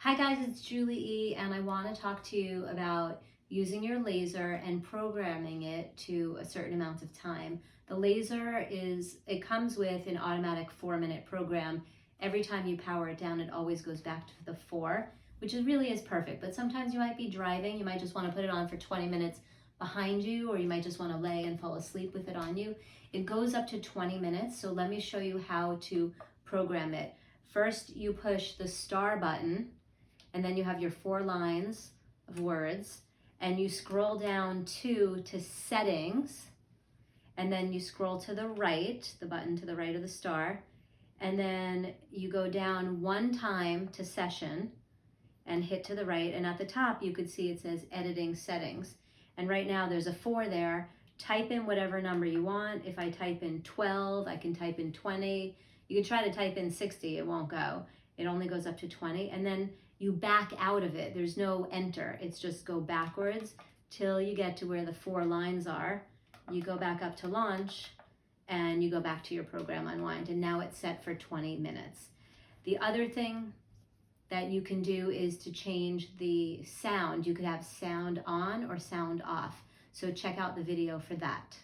Hi guys, it's Julie E, and I want to talk to you about using your laser and programming it to a certain amount of time. The laser it comes with an automatic 4-minute program. Every time you power it down, it always goes back to the 4, which really is perfect. But sometimes you might be driving, you might just want to put it on for 20 minutes behind you, or you might just want to lay and fall asleep with it on you. It goes up to 20 minutes, so let me show you how to program it. First, you push the star button, and then you have your 4 lines of words, and you scroll down to settings, and then you scroll to the right, the button to the right of the star, and then you go down 1 time to session and hit to the right, and at the top you could see it says editing settings, and right now there's a 4 there. Type in whatever number you want. If I type in 12, I can type in 20. You can try to type in 60, it won't go. It only goes up to 20, and then you back out of it. There's no enter. It's just go backwards till you get to where the 4 lines are. You go back up to launch, and you go back to your program unwind, and now it's set for 20 minutes. The other thing that you can do is to change the sound. You could have sound on or sound off. So check out the video for that.